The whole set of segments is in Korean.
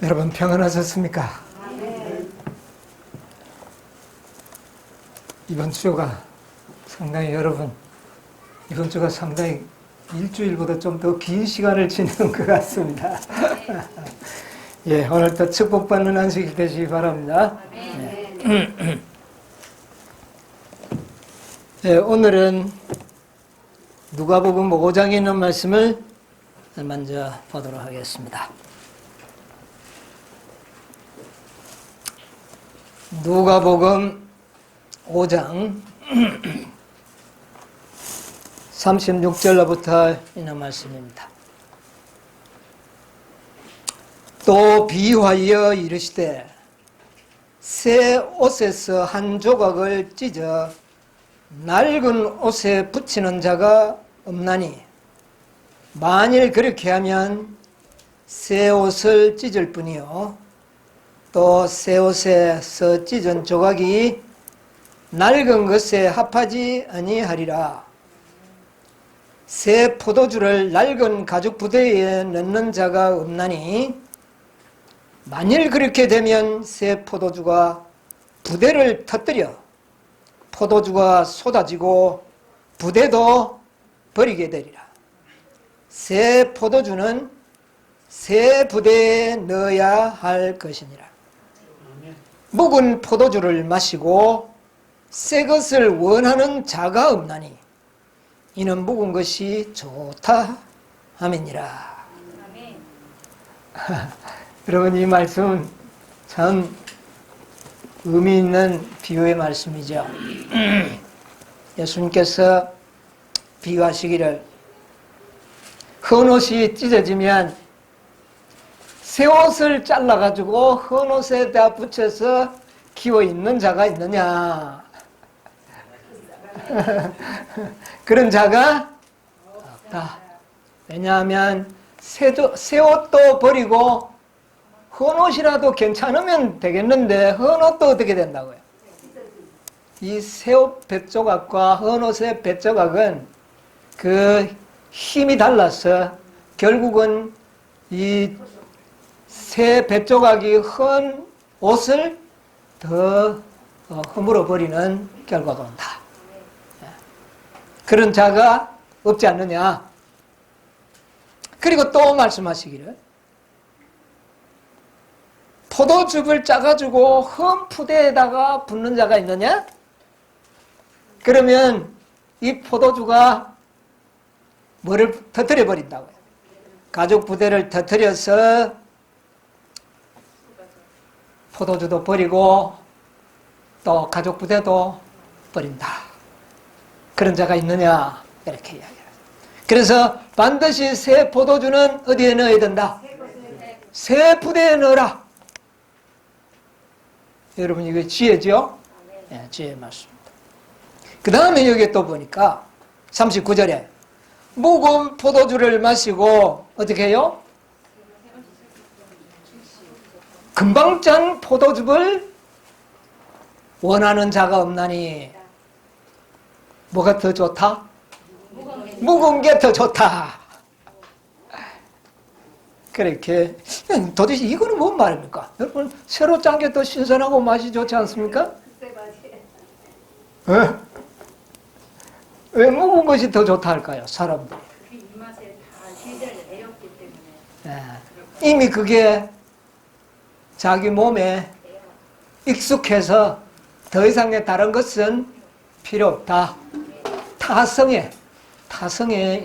여러분 평안하셨습니까? 이번 주가 상당히 이번 주가 상당히 일주일보다 좀 더 긴 시간을 지내는 것 같습니다. 예, 오늘도 축복받는 안식일 되시기 바랍니다. 예, 오늘은 누가복음 5장에 있는 말씀을 먼저 보도록 하겠습니다. 누가복음 5장 36절로부터 있는 말씀입니다. 또 비유하여 이르시되 새 옷에서 한 조각을 찢어 낡은 옷에 붙이는 자가 없나니 만일 그렇게 하면 새 옷을 찢을 뿐이요 또 새 옷에서 찢은 조각이 낡은 것에 합하지 아니하리라. 새 포도주를 낡은 가죽 부대에 넣는 자가 없나니 만일 그렇게 되면 새 포도주가 부대를 터뜨려 포도주가 쏟아지고 부대도 버리게 되리라. 새 포도주는 새 부대에 넣어야 할 것이니라. 묵은 포도주를 마시고 새 것을 원하는 자가 없나니 이는 묵은 것이 좋다 하매니라. 여러분, 이 말씀은 참 의미 있는 비유의 말씀이죠. 예수님께서 비유하시기를 헌 옷이 찢어지면 새 옷을 잘라가지고 헌 옷에다 붙여서 기워 입는 자가 있느냐? 그런 자가 없다. 왜냐하면 새 옷도 버리고 헌 옷이라도 괜찮으면 되겠는데 헌 옷도 어떻게 된다고요? 이 새 옷 뱃조각과 헌 옷의 뱃조각은 그 힘이 달라서 결국은 이 새 뱃조각이 헌 옷을 더 허물어 버리는 결과가 온다. 그런 자가 없지 않느냐. 그리고 또 말씀하시기를 포도즙을 짜가지고 헌 푸대에다가 붓는 자가 있느냐? 그러면 이 포도주가 뭐를 터뜨려 버린다고요? 가죽 부대를 터뜨려서 포도주도 버리고 또 가죽 부대도 버린다. 그런 자가 있느냐? 이렇게 이야기해요. 그래서 반드시 새 포도주는 어디에 넣어야 된다? 새 부대에 넣어라. 여러분, 이게 지혜죠? 네, 지혜 맞습니다. 그 다음에 여기 또 보니까 39절에 묵은 포도주를 마시고 어떻게 해요? 금방 짠 포도즙을 원하는 자가 없나니 뭐가 더 좋다? 묵은 게 더 좋다. 그렇게 도대체 이거는 뭔 말입니까? 여러분, 새로 짠 게 더 신선하고 맛이 좋지 않습니까? 왜 묵은 것이 더 좋다 할까요? 사람들이 입맛에 다 기대를 내렸기 때문에 이미 그게 자기 몸에 익숙해서 더 이상의 다른 것은 필요 없다. 타성에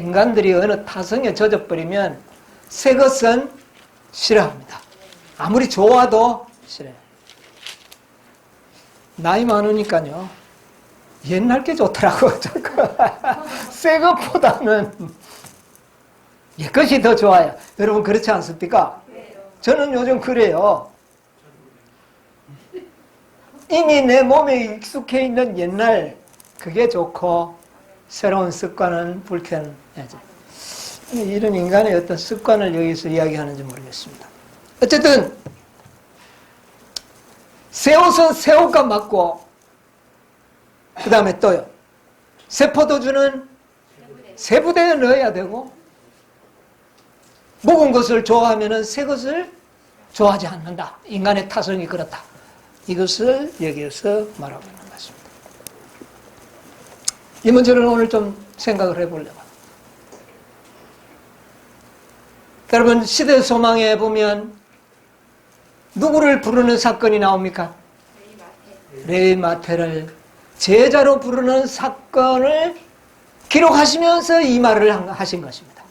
인간들이 어느 타성에 젖어버리면 새 것은 싫어합니다. 아무리 좋아도 싫어요. 나이 많으니까요, 옛날 게 좋더라고. 새 것보다는 옛 것이 더 좋아요. 여러분, 그렇지 않습니까? 저는 요즘 그래요. 이미 내 몸에 익숙해 있는 옛날 그게 좋고 새로운 습관은 불편하죠. 이런 인간의 어떤 습관을 여기서 이야기하는지 모르겠습니다. 어쨌든 새 옷은 새 옷과 맞고 그 다음에 또요, 새 포도주는 새 부대에 넣어야 되고 묵은 것을 좋아하면 새 것을 좋아하지 않는다. 인간의 타성이 그렇다. 이것을 여기에서 말하고 있는 것입니다. 이 문제를 오늘 좀 생각을 해보려고. 여러분, 시대 소망에 보면 누구를 부르는 사건이 나옵니까? 레위 마태를 제자로 부르는 사건을 기록하시면서 이 말을 하신 것입니다.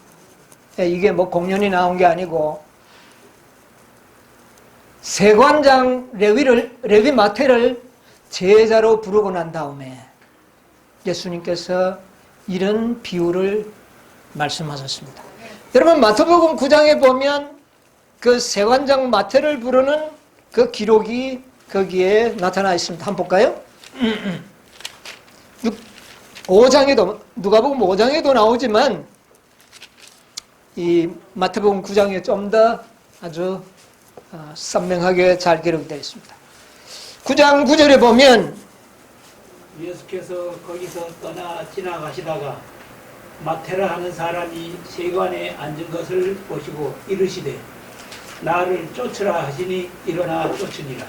이게 뭐 공연이 나온 게 아니고 세관장 레위 마태를 제자로 부르고 난 다음에 예수님께서 이런 비유를 말씀하셨습니다. 여러분, 마태복음 9장에 보면 그 세관장 마태를 부르는 그 기록이 거기에 나타나 있습니다. 한번 볼까요? 5장에도, 누가복음 5장에도 나오지만 이 마태복음 9장에 좀 더 아주 선명하게 잘 기록되어 있습니다. 9장 9절에 보면 예수께서 거기서 떠나 지나가시다가 마태라 하는 사람이 세관에 앉은 것을 보시고 이르시되 나를 쫓으라 하시니 일어나 쫓으니라.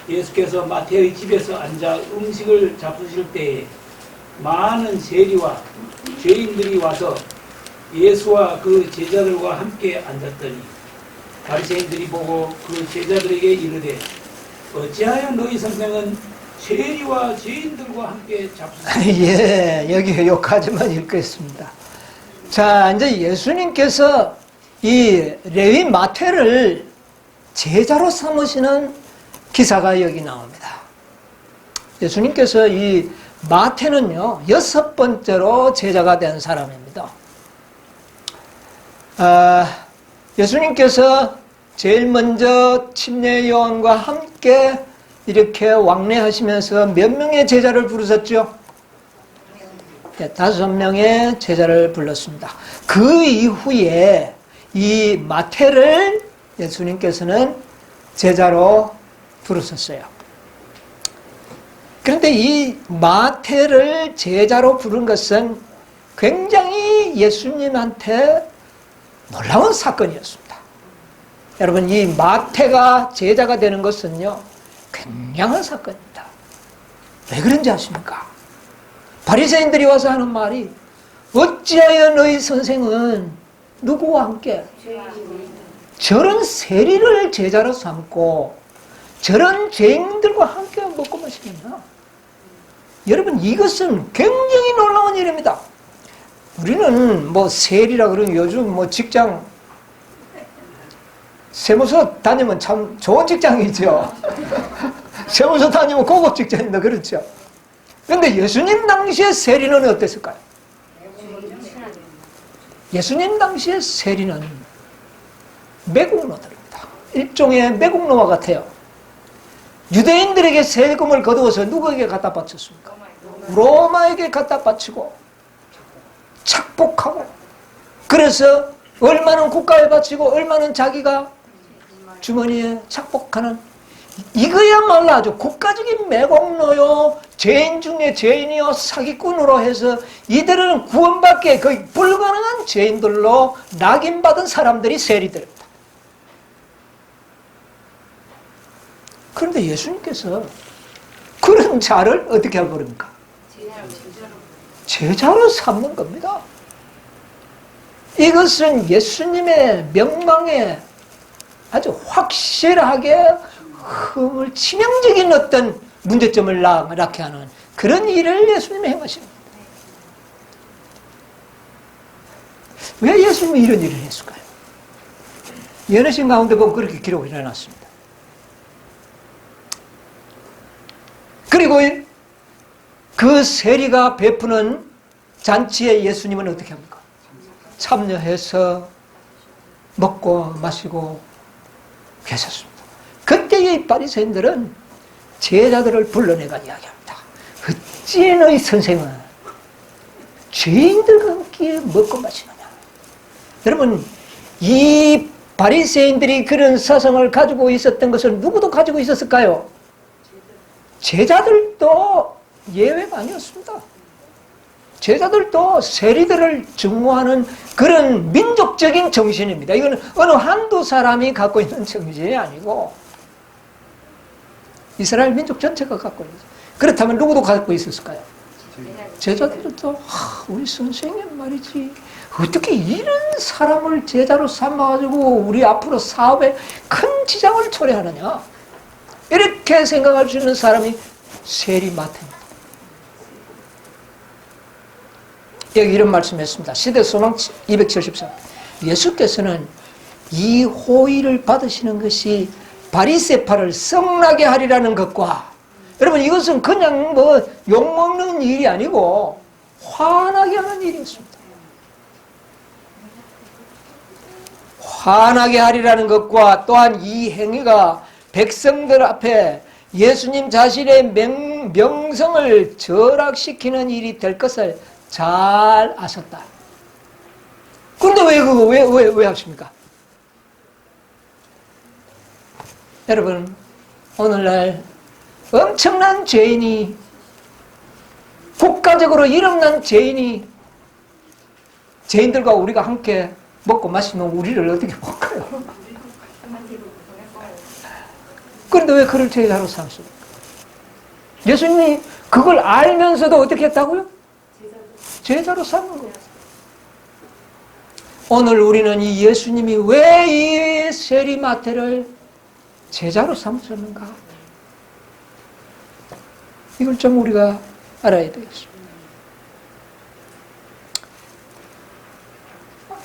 예수께서 마태의 집에서 앉아 음식을 잡수실 때에 많은 세리와 죄인들이 와서 예수와 그 제자들과 함께 앉았더니 바리새인들이 보고 그 제자들에게 이르되 어찌하여 너희 선생은 세리와 죄인들과 함께 잡수시니? 예, 여기 여기까지만 읽겠습니다. 자, 이제 예수님께서 이 레위 마태를 제자로 삼으시는 기사가 여기 나옵니다. 예수님께서 이 마태는요, 6번째로 제자가 된 사람입니다. 예수님께서 제일 먼저 침례 요한과 함께 이렇게 왕래하시면서 몇 명의 제자를 부르셨죠? 5명의 제자를 불렀습니다. 그 이후에 이 마태를 예수님께서는 제자로 부르셨어요. 그런데 이 마태를 제자로 부른 것은 굉장히 예수님한테 놀라운 사건이었습니다. 여러분, 이 마태가 제자가 되는 것은요, 굉장한 사건입니다. 왜 그런지 아십니까? 바리새인들이 와서 하는 말이 어찌하여 너희 선생은 누구와 함께 저런 세리를 제자로 삼고 저런 죄인들과 함께 먹고 마시느냐? 여러분, 이것은 굉장히 놀라운 일입니다. 우리는 뭐 세리라 그러면 요즘 뭐 직장 세무서 다니면 참 좋은 직장이죠. 세무서 다니면 고급 직장입니다. 그렇죠? 그런데 예수님 당시의 세리는 어땠을까요? 예수님 당시의 세리는 매국노들입니다. 일종의 매국노와 같아요. 유대인들에게 세금을 거두어서 누구에게 갖다 바쳤습니까? 로마에게 갖다 바치고 착복하고, 그래서 얼마는 국가에 바치고 얼마는 자기가 주머니에 착복하는, 이거야말로 아주 국가적인 매국노요, 죄인 중에 죄인이요, 사기꾼으로 해서 이들은 구원받기에 거의 불가능한 죄인들로 낙인받은 사람들이 세리들입니다. 그런데 예수님께서 그런 자를 어떻게 해버립니까? 제자로 삼는 겁니다. 이것은 예수님의 명망에 아주 확실하게 흠을, 치명적인 어떤 문제점을 낳게 하는 그런 일을 예수님이 행하십니다. 왜 예수님이 이런 일을 했을까요? 연애신 가운데 보면 그렇게 기록을 해놨습니다. 그리고 그 세리가 베푸는 잔치에 예수님은 어떻게 합니까? 참여해서 먹고 마시고 계셨습니다. 그때의 바리새인들은 제자들을 불러내가 이야기합니다. 어찌 너희 선생은 죄인들과 함께 먹고 마시느냐? 여러분, 이 바리새인들이 그런 사상을 가지고 있었던 것을 누구도 가지고 제자들도 세리들을 증오하는 그런 민족적인 정신입니다. 이거는 어느 한두 사람이 갖고 있는 정신이 아니고 이스라엘 민족 전체가 갖고 있는. 그렇다면 누구도 갖고 있었을까요? 제자들도 우리 선생님 말이지 어떻게 이런 사람을 제자로 삼아가지고 우리 앞으로 사업에 큰 지장을 초래하느냐, 이렇게 생각할 수 있는 사람이 세리마태입니다. 여기 이런 말씀했습니다. 시대소망 273. 예수께서는 이 호의를 받으시는 것이 바리새파를 성나게 하리라는 것과, 여러분 이것은 그냥 뭐 욕먹는 일이 아니고 화나게 하는 일이었습니다. 화나게 하리라는 것과 또한 이 행위가 백성들 앞에 예수님 자신의 명성을 절악시키는 일이 될 것을 잘 아셨다. 그런데 왜 그거 왜 하십니까? 여러분, 오늘날 엄청난 죄인이, 국가적으로 이름난 죄인이, 죄인들과 우리가 함께 먹고 마시면 우리를 어떻게 볼까요? 그런데 왜 그를 제자로 삼습니까? 예수님이 그걸 알면서도 어떻게 했다고요? 제자로 삼는 거예요. 오늘 우리는 이 예수님이 왜 이 세리마태를 제자로 삼으셨는가? 이걸 좀 우리가 알아야 되겠습니다.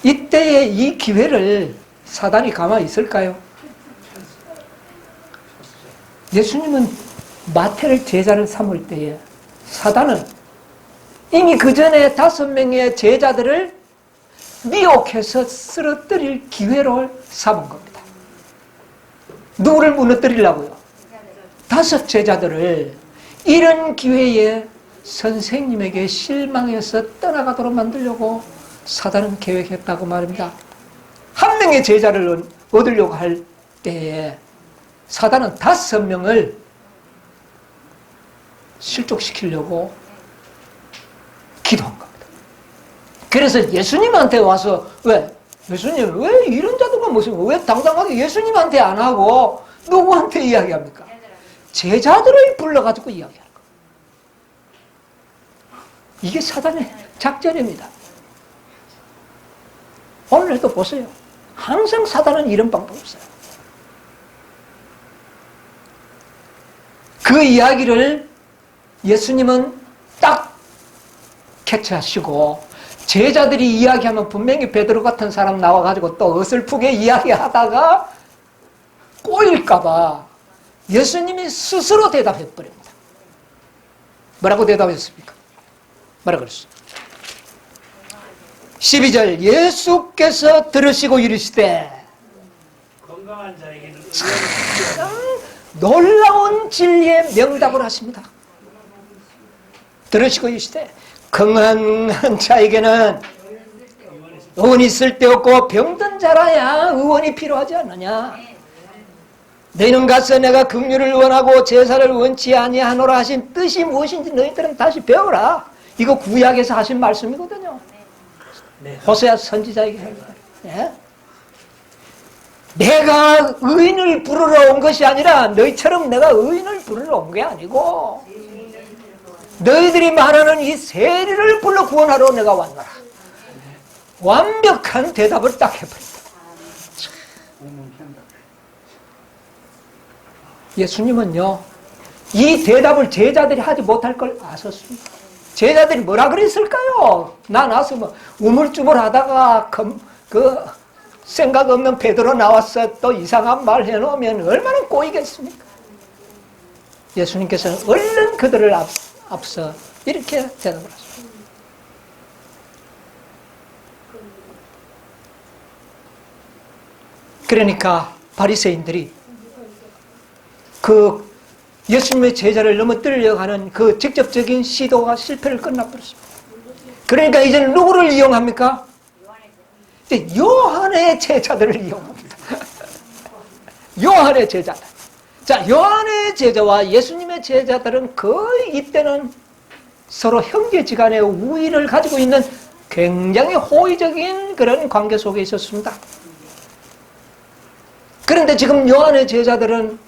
이때에 이 기회를 사단이 가만히 있을까요? 예수님은 마태를 제자를 삼을 때에 사단은 이미 그 전에 5명의 제자들을 미혹해서 쓰러뜨릴 기회로 삼은 겁니다. 누구를 무너뜨리려고요? 5 제자들을 이런 기회에 선생님에게 실망해서 떠나가도록 만들려고 사단은 계획했다고 말입니다. 한 명의 제자를 얻으려고 할 때에 사단은 5명을 실족시키려고 기도한 겁니다. 그래서 예수님한테 와서 예수님 왜 이런 자들과 무슨 왜 당당하게 예수님한테 안 하고 누구한테 이야기합니까? 제자들을 불러가지고 이야기하는 거예요. 이게 사단의 작전입니다. 오늘도 보세요. 항상 사단은 이런 방법을 써요. 그 이야기를 예수님은 딱 캐치하시고, 제자들이 이야기하면 분명히 베드로 같은 사람 나와가지고 또 어설프게 이야기하다가 꼬일까봐 예수님이 스스로 대답해버립니다. 뭐라고 대답했습니까? 뭐라고 그랬어요? 12절, 예수께서 들으시고 이르시되, 건강한 자에게는 놀라운 진리의 명답을 하십니다. 들으시고 이르시되, 건강한 자에게는 의원이 쓸데없고 병든 자라야 의원이 필요하지 않느냐. 너희는 가서 내가 긍휼을 원하고 제사를 원치 아니하노라 하신 뜻이 무엇인지 너희들은 다시 배워라. 이거 구약에서 하신 말씀이거든요. 호세아 선지자에게 한 말. 내가 의인을 부르러 온 것이 아니라 너희처럼 내가 의인을 부르러 온 게 아니고 너희들이 말하는 이 세리를 불러 구원하러 내가 왔노라. 완벽한 대답을 딱 해버린다. 예수님은요, 이 대답을 제자들이 하지 못할 걸 아셨습니다. 제자들이 뭐라 그랬을까요? 나 나서 뭐 우물쭈물 하다가 생각 없는 베드로 나와서 또 이상한 말 해놓으면 얼마나 꼬이겠습니까? 예수님께서는 얼른 그들을 앞서 이렇게 대답을 하십니다. 그러니까 바리새인들이 그 예수님의 제자를 넘어뜨리려고 하는 그 직접적인 시도가 실패를 끝나버렸습니다. 그러니까 이제는 누구를 이용합니까? 요한의 제자들을 이용합니다. 요한의 제자들. 자, 요한의 제자와 예수님의 제자들은 거의 이때는 서로 형제지간의 우위를 가지고 있는 굉장히 호의적인 그런 관계 속에 있었습니다. 그런데 지금 요한의 제자들은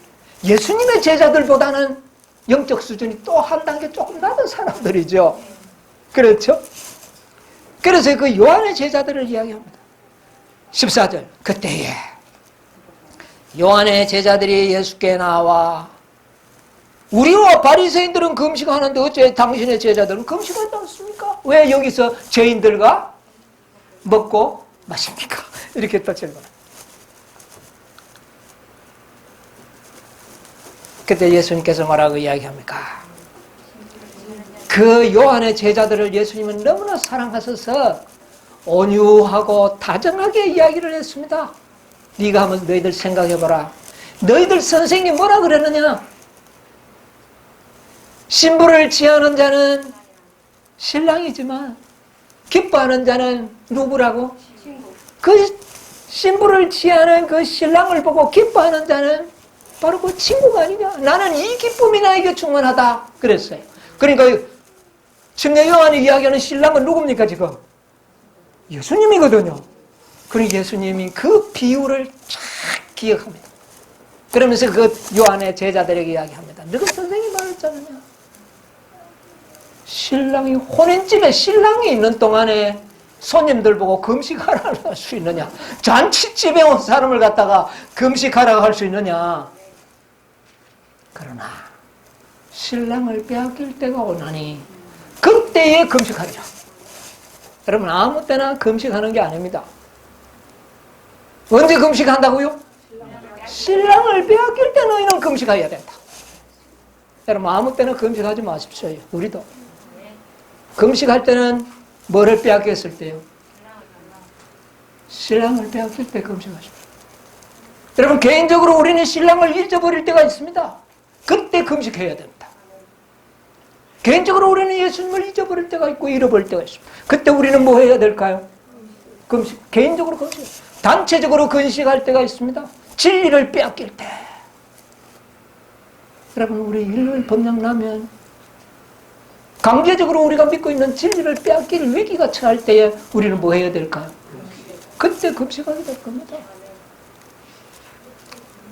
예수님의 제자들보다는 영적 수준이 또 한 단계 조금 낮은 사람들이죠. 그렇죠? 그래서 그 요한의 제자들을 이야기합니다. 14절, 그때에 요한의 제자들이 예수께 나와 우리와 바리새인들은 금식하는데 어째 당신의 제자들은 금식하지 않습니까? 왜 여기서 죄인들과 먹고 마십니까? 이렇게 또 질문합니다. 그때 예수님께서 뭐라고 이야기합니까? 그 요한의 제자들을 예수님은 너무나 사랑하셔서 온유하고 다정하게 이야기를 했습니다. 네가 한번 너희들 생각해봐라. 너희들 선생님이 뭐라 그랬느냐? 신부를 취하는 자는 신랑이지만 기뻐하는 자는 누구라고? 그 신부를 취하는 그 신랑을 보고 기뻐하는 자는 바로 그 친구가 아니냐. 나는 이 기쁨이 나에게 충만하다 그랬어요. 그러니까 청년 요한이 이야기하는 신랑은 누굽니까 지금? 예수님이거든요. 그러니 예수님이 그 비유를 쫙 기억합니다. 그러면서 그 요한의 제자들에게 이야기합니다. 너가 선생님 말했잖아. 신랑이 혼인집에 신랑이 있는 동안에 손님들 보고 금식하라고 할 수 있느냐? 잔치집에 온 사람을 갖다가 금식하라고 할 수 있느냐? 그러나 신랑을 빼앗길 때가 오나니 그때에 금식하리라. 여러분 아무 때나 금식하는 게 아닙니다. 언제 금식한다고요? 신랑을 빼앗길 때 너희는 금식해야 된다. 여러분 아무 때나 금식하지 마십시오. 우리도 금식할 때는 뭐를 빼앗겼을 때요? 신랑을 빼앗길 때 금식하십시오. 여러분 개인적으로 우리는 신랑을 잊어버릴 때가 있습니다. 그때 금식해야 됩니다. 개인적으로 우리는 예수님을 잊어버릴 때가 있고 잃어버릴 때가 있습니다. 그때 우리는 뭐 해야 될까요? 금식. 개인적으로 금식. 단체적으로 금식할 때가 있습니다. 진리를 빼앗길 때. 여러분 우리 일요일 법령 나면 강제적으로 우리가 믿고 있는 진리를 빼앗길 위기가 처할 때에 우리는 뭐 해야 될까요? 그때 금식하게 될 겁니다.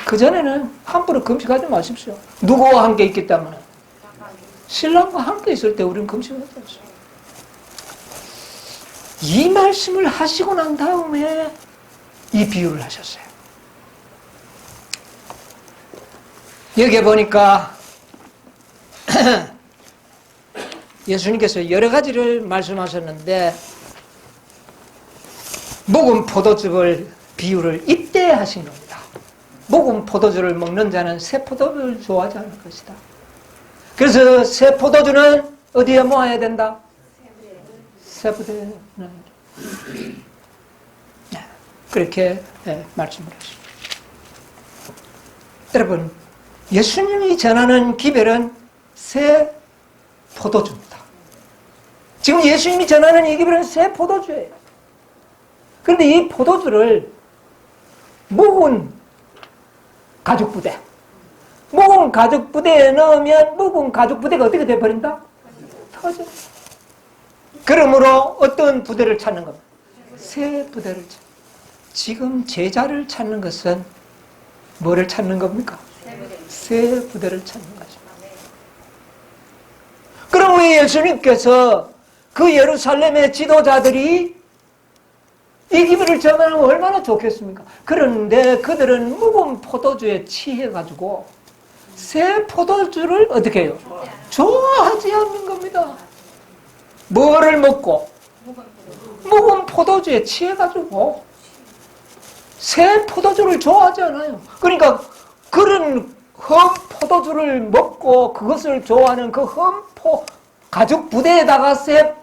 그전에는 함부로 금식하지 마십시오. 누구와 함께 있기 때문에. 신랑과 함께 있을 때 우리는 금식하지 않습니다. 이 말씀을 하시고 난 다음에 이 비유를 하셨어요. 여기에 보니까 예수님께서 여러 가지를 말씀하셨는데 묵은 포도즙을 비유를 이때 하신 겁니다. 묵은 포도주를 먹는 자는 새 포도주를 좋아하지 않을 것이다. 그래서 새 포도주는 어디에 모아야 된다? 새 부대에 넣어야 된다. 그렇게 말씀을 하십니다. 여러분 예수님이 전하는 기별은 새 포도주입니다. 지금 예수님이 전하는 이 기별은 새 포도주예요. 그런데 이 포도주를 묵은 가죽부대, 묵은 가죽부대에 넣으면 묵은 가죽부대가 어떻게 돼버린다? 터져. 그러므로 어떤 부대를 찾는 겁니다? 새 부대를 찾는. 지금 제자를 찾는 것은 뭐를 찾는 겁니까? 새 부대를 찾는 거죠. 그럼 왜 예수님께서 그 예루살렘의 지도자들이 이 기별을 전하면 얼마나 좋겠습니까? 그런데 그들은 묵은 포도주에 취해가지고 새 포도주를 어떻게 해요? 좋아하지 않는 겁니다. 뭐를 먹고? 묵은 포도주에 취해가지고 새 포도주를 좋아하지 않아요. 그러니까 그런 흠 포도주를 먹고 그것을 좋아하는 그 흠 가죽 부대에다가 새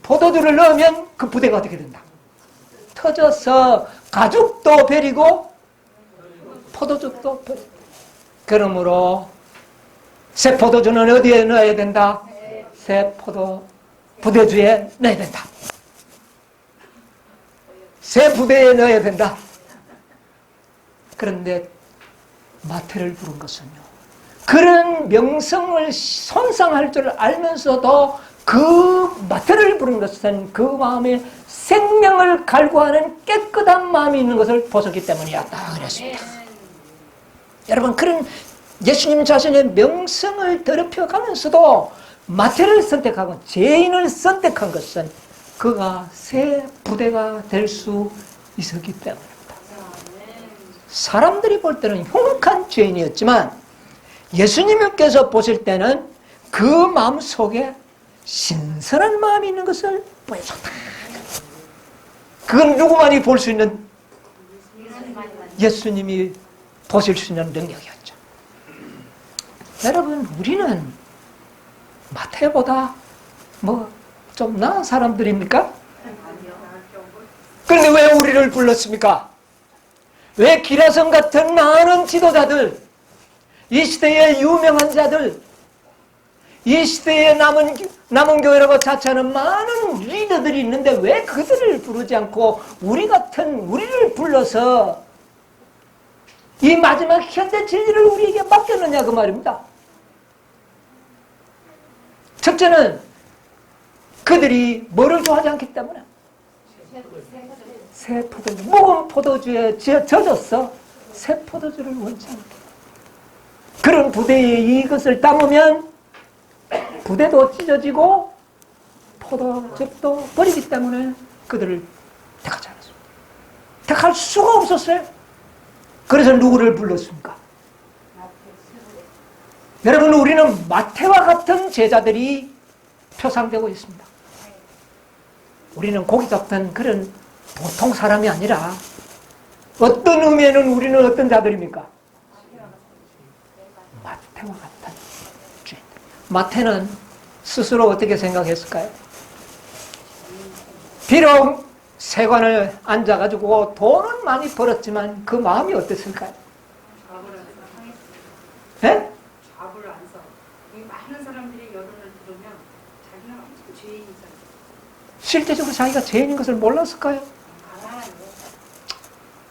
포도주를 넣으면 그 부대가 어떻게 된다? 터져서 가죽도 버리고 포도주도 버리고. 그러므로 새 포도주는 어디에 넣어야 된다? 새 포도 부대주에 넣어야 된다. 새 부대에 넣어야 된다. 그런데 마태를 부른 것은요, 그런 명성을 손상할 줄 알면서도 그 마태를 부른 것은 그 마음에 생명을 갈구하는 깨끗한 마음이 있는 것을 보셨기 때문이었다 그랬습니다. 여러분, 그런 예수님 자신의 명성을 더럽혀가면서도 마태를 선택하고 죄인을 선택한 것은 그가 새 부대가 될 수 있었기 때문입니다. 사람들이 볼 때는 흉악한 죄인이었지만 예수님께서 보실 때는 그 마음 속에 신선한 마음이 있는 것을 보여줬다. 그건 누구만이 볼 수 있는, 예수님이 보실 수 있는 능력이었죠. 여러분, 우리는 마태보다 좀 나은 사람들입니까? 그런데 왜 우리를 불렀습니까? 왜 기라성 같은 많은 지도자들, 이 시대의 유명한 자들, 이 시대에 남은 교회라고 자처하는 많은 리더들이 있는데 왜 그들을 부르지 않고 우리를 불러서 이 마지막 현대 진리를 우리에게 맡겼느냐 그 말입니다. 첫째는 그들이 뭐를 좋아하지 않기 때문에 새 포도주, 묵은 포도주에 젖었어. 새 포도주를 원치 않게. 그런 부대에 이것을 담으면 부대도 찢어지고 포도즙도 버리기 때문에 그들을 택하지 않았습니다. 택할 수가 없었어요. 그래서 누구를 불렀습니까? 여러분, 우리는 마태와 같은 제자들이 표상되고 있습니다. 우리는 고기 잡던 그런 보통 사람이 아니라 어떤 의미에는 우리는 어떤 자들입니까? 마태와 같은 죄인. 마태는 스스로 어떻게 생각했을까요? 비록 세관을 앉아가지고 돈은 많이 벌었지만 그 마음이 어땠을까요? 예? 밥을 안 써. 많은 사람들이 여론을 들으면 자기는 엄청 죄인이잖아요. 실제적으로 자기가 죄인인 것을 몰랐을까요? 알아요.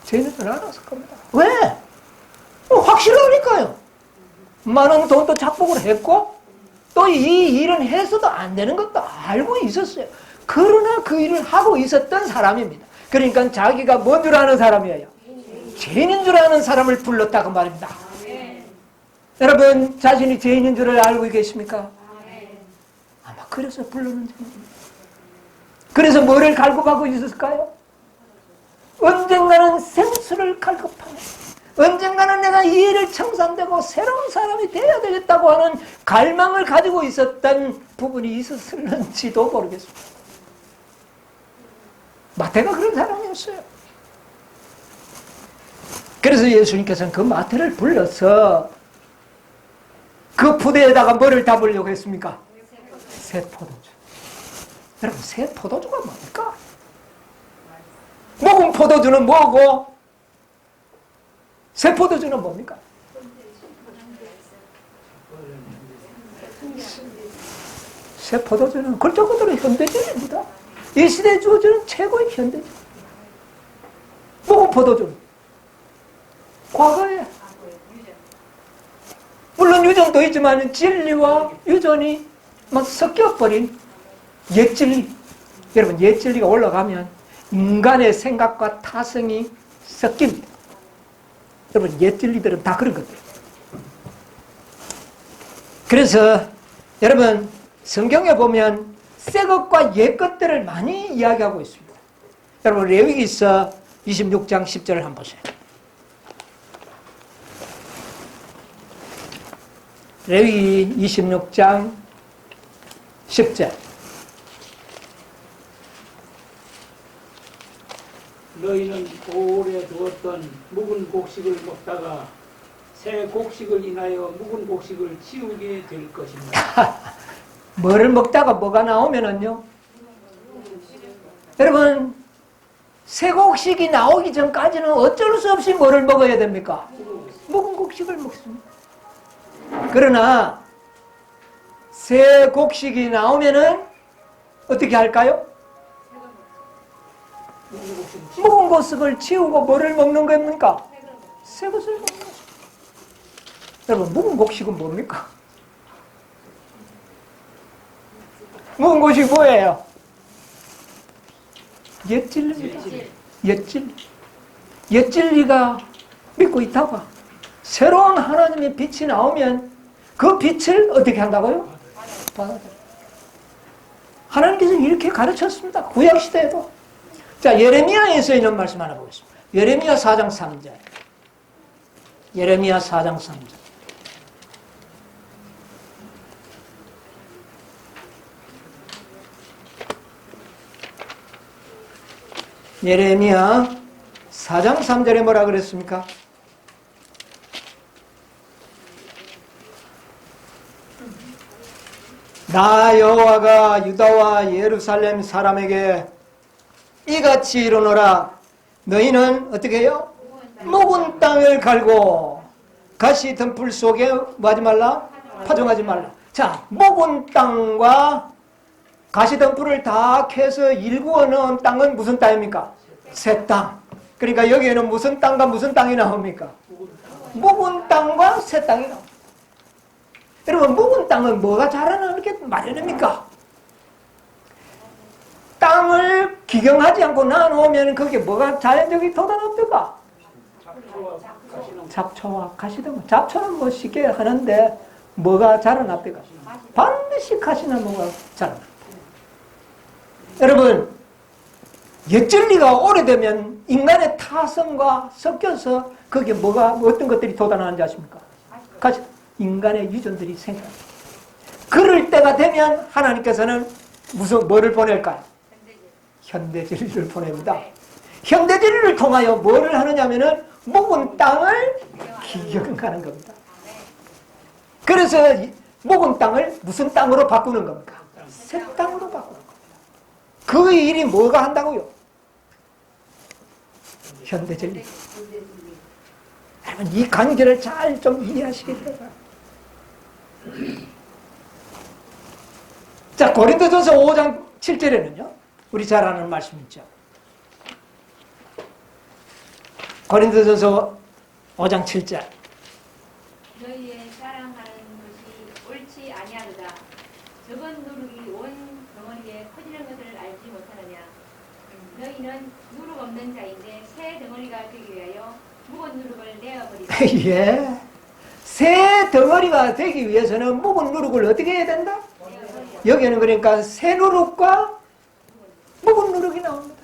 죄인인 줄 알았을 겁니다. 왜? 확실하니까요. 많은 돈도 착복을 했고 또 이 일은 해서도 안 되는 것도 알고 있었어요. 그러나 그 일을 하고 있었던 사람입니다. 그러니까 자기가 뭔 줄 아는 사람이에요? 죄인인 줄 아는 사람을 불렀다고 말입니다. 여러분, 자신이 죄인인 줄을 알고 계십니까? 아마 그래서 불렀는지 모릅니다. 그래서 뭐를 갈급하고 있었을까요? 언젠가는 생수를 갈급하네. 언젠가는 내가 이 일을 청산되고 새로운 사람이 되어야 되겠다고 하는 갈망을 가지고 있었던 부분이 있었을는지도 모르겠습니다. 마태가 그런 사람이었어요. 그래서 예수님께서는 그 마태를 불러서 그 부대에다가 뭐를 담으려고 했습니까? 새 포도주. 여러분, 새 포도주가 뭡니까? 묵은 포도주는 뭐고 새 포도주는 뭡니까? 새 포도주는 그렇죠, 그대로 현대주의입니다. 이 시대에 주어지는 최고의 현대주의. 묵은 포도주는 과거에 물론 유전도 있지만 진리와 유전이 막 섞여버린 옛진리. 여러분, 옛진리가 올라가면 인간의 생각과 타성이 섞입니다. 여러분, 옛진리들은 다 그런 것들. 그래서 여러분, 성경에 보면 새 것과 옛 것들을 많이 이야기하고 있습니다. 여러분, 레위기서 26장 10절을 한번 보세요. 레위기 26장 10절. 너희는 오래 두었던 묵은 곡식을 먹다가 새 곡식을 인하여 묵은 곡식을 치우게 될 것입니다. 뭐를 먹다가 뭐가 나오면은요, 여러분, 새 곡식이 나오기 전까지는 어쩔 수 없이 뭐를 먹어야 됩니까? 묵은 곡식을 먹습니다. 그러나 새 곡식이 나오면은 어떻게 할까요? 묵은 곡식을 치우고 뭐를 먹는 겁니까? 새 것을 먹는 것입니다. 여러분, 묵은 곡식은 뭡니까? 묵은 곡식이 뭐예요? 옛진리입니다. 옛진리. 옛진리가 믿고 있다고. 새로운 하나님의 빛이 나오면 그 빛을 어떻게 한다고요? 받아들여요. 하나님께서 이렇게 가르쳤습니다. 구약시대에도. 자, 예레미야에서 있는 말씀 하나 보겠습니다. 예레미야 4장 3절. 예레미야 4장 3절. 예레미야 4장 3절에 뭐라 그랬습니까? 나 여호와가 유다와 예루살렘 사람에게 이같이 이르노라. 너희는 어떻게 해요? 묵은 땅을 갈고 가시 덤불 속에 뭐 하지 말라? 파종하지 말라. 자, 묵은 땅과 가시 덤불을 다 캐서 일구어 넣은 땅은 무슨 땅입니까? 새 땅. 그러니까 여기에는 무슨 땅과 무슨 땅이 나옵니까? 묵은 땅과 새 땅이 나옵니다. 여러분, 묵은 땅은 뭐가 자라나게 마련입니까? 땅을 기경하지 않고 놔놓으면 거기에 뭐가 자연적이 돋아납니까? 잡초와 가시나무. 잡초는 뭐 쉽게 하는데 뭐가 자라납니까? 반드시 가시나무가 자라납니다. 여러분, 옛진리가 오래되면 인간의 타성과 섞여서 거기에 뭐가 어떤 것들이 돋아나는지 아십니까? 인간의 유전들이 생겨납니다. 그럴 때가 되면 하나님께서는 뭐를 보낼까요? 현대진리를 보냅니다. 현대진리를 통하여 뭐를 하느냐면은 묵은 땅을 기경하는 겁니다. 그래서 묵은 땅을 무슨 땅으로 바꾸는 겁니까? 새 땅으로 바꾸는 겁니다. 그 일이 뭐가 한다고요? 현대진리. 여러분, 이 관계를 잘 좀 이해하시게 돼요. 자, 고린도전서 5장 7절에는요, 우리 잘 아는 말씀 있죠. 고린도전서 5장 7절. 너희의 사랑하는 것이 옳지 아니하도다. 적은 누룩이 온 덩어리에 퍼지는 것을 알지 못하느냐. 너희는 누룩 없는 자인데 새 덩어리가 되기 위하여 묵은 누룩을 내어버리라. 예. 새 덩어리가 되기 위해서는 묵은 누룩을 어떻게 해야 된다? 여기는 그러니까 새 누룩과 묵은 누룩이 나옵니다.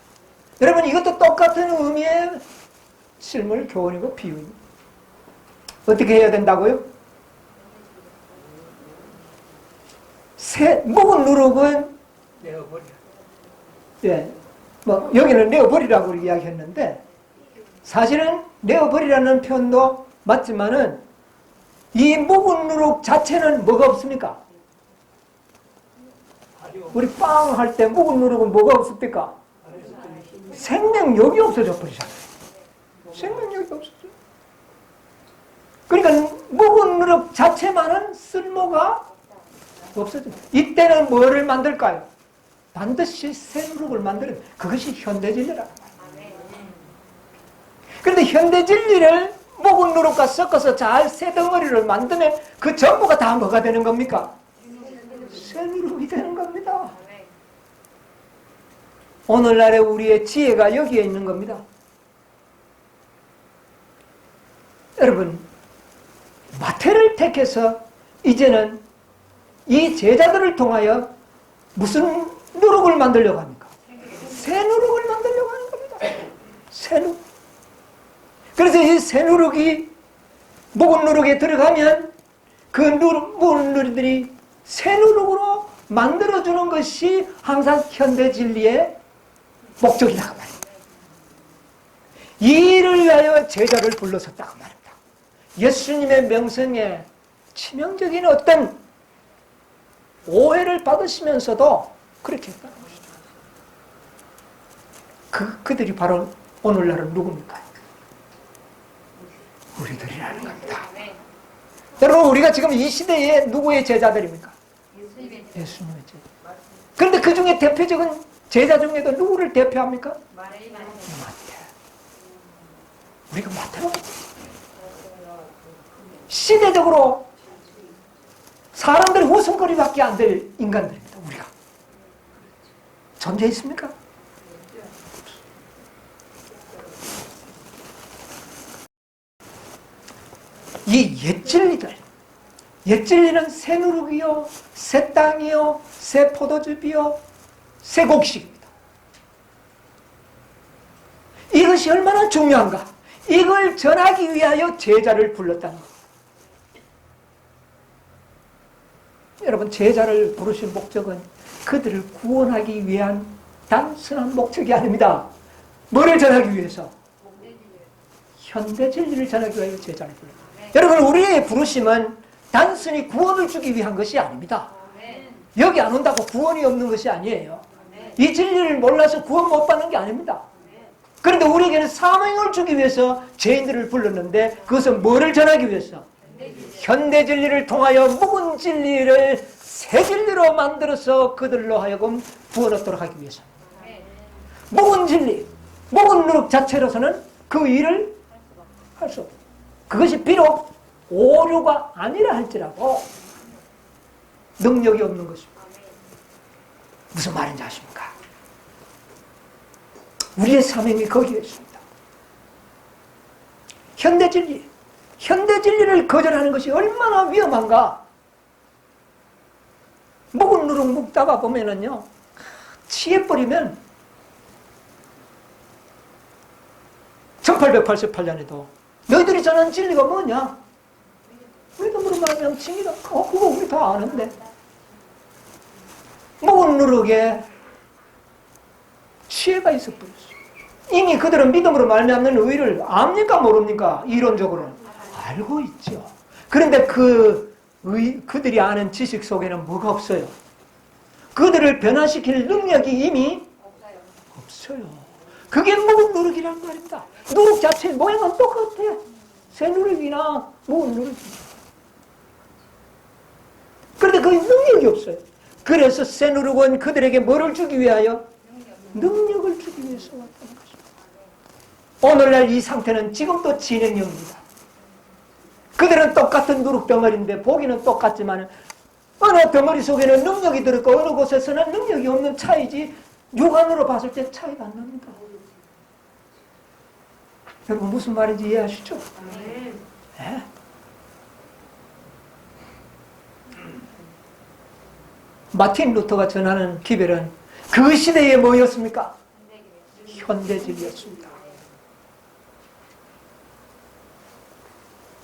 여러분, 이것도 똑같은 의미의 실물 교훈이고 비유입니다. 어떻게 해야 된다고요? 묵은 누룩은 내어버려. 예, 뭐 여기는 내어버리라고 이야기했는데 사실은 내어버리라는 표현도 맞지만은 이 묵은 누룩 자체는 뭐가 없습니까? 우리 빵 할 때 묵은 누룩은 뭐가 없습니까? 생명력이 없어져 버리잖아요. 생명력이 없어져. 그러니까 묵은 누룩 자체만은 쓸모가 없어져. 이때는 뭐를 만들까요? 반드시 새 누룩을 만드는, 그것이 현대진리라는 거예요. 그런데 현대진리를 묵은 누룩과 섞어서 잘 새 덩어리를 만드면 그 전부가 다 뭐가 되는 겁니까? 새 누룩이 되는 겁니다. 오늘날의 우리의 지혜가 여기에 있는 겁니다. 여러분, 마태를 택해서 이제는 이 제자들을 통하여 무슨 누룩을 만들려고 합니까? 새 누룩을 만들려고 하는 겁니다. 새 누룩. 그래서 이 새 누룩이 묵은 누룩에 들어가면 그 묵은 누룩들이 새 누룩으로 만들어주는 것이 항상 현대 진리의 목적이라고 말입니다. 이 일을 위하여 제자를 불러섰다고 말입니다. 예수님의 명성에 치명적인 어떤 오해를 받으시면서도 그렇게 했다는 것이죠. 그들이 바로 오늘날은 누굽니까? 우리들이라는 겁니다. 여러분, 우리가 지금 이 시대에 누구의 제자들입니까? 예수님의 제자. 그런데 그 중에 대표적인 제자 중에도 누구를 대표합니까? 마태. 우리가 마태라고. 시대적으로 사람들의 웃음거리밖에 안 될 인간들입니다. 우리가 존재했습니까? 이 옛진리는 새 누룩이요, 새 땅이요, 새 포도즙이요, 새 곡식입니다. 이것이 얼마나 중요한가? 이걸 전하기 위하여 제자를 불렀다는 것. 여러분, 제자를 부르신 목적은 그들을 구원하기 위한 단순한 목적이 아닙니다. 뭐를 전하기 위해서? 현대 진리를 전하기 위하여 제자를 불렀다. 여러분, 우리의 부르심은 단순히 구원을 주기 위한 것이 아닙니다. 여기 안 온다고 구원이 없는 것이 아니에요. 이 진리를 몰라서 구원 못 받는 게 아닙니다. 그런데 우리에게는 사명을 주기 위해서 죄인들을 불렀는데, 그것은 뭐를 전하기 위해서? 현대 진리를 통하여 묵은 진리를 새 진리로 만들어서 그들로 하여금 구원 얻도록 하기 위해서. 묵은 진리, 묵은 누룩 자체로서는 그 일을 할 수 없다. 그것이 비록 오류가 아니라 할지라도 능력이 없는 것입니다. 무슨 말인지 아십니까? 우리의 사명이 거기에 있습니다. 현대 진리를 거절하는 것이 얼마나 위험한가? 묵은 누룩 묵다가 보면은요, 취해버리면 1888년에도 너희들이 전하는 진리가 뭐냐? 믿음으로 말하면 칭이다. 그거 우리 다 아는데. 묵은 누룩에 취해가 있어버렸어요. 이미 그들은 믿음으로 말미암는 의를 압니까 모릅니까? 이론적으로는 알고 있죠. 그런데 그들이 아는 지식 속에는 뭐가 없어요? 그들을 변화시킬 능력이 이미 없어요. 그게 묵은 누룩이란 말입니다. 누룩 자체의 모양은 똑같아. 새 누룩이나 묵은 누룩이나. 그런데 그 능력이 없어요. 그래서 새 누룩은 그들에게 뭐를 주기 위하여? 능력을 주기 위해서 왔다는 것입니다. 오늘날 이 상태는 지금도 진행형입니다. 그들은 똑같은 누룩 덩어리인데 보기는 똑같지만 어느 덩어리 속에는 능력이 들었고 어느 곳에서는 능력이 없는 차이지, 육안으로 봤을 때 차이가 안 납니다. 여러분, 무슨 말인지 이해하시죠? 네? 마틴 루터가 전하는 기별은 그 시대에 뭐였습니까? 현대진리였습니다.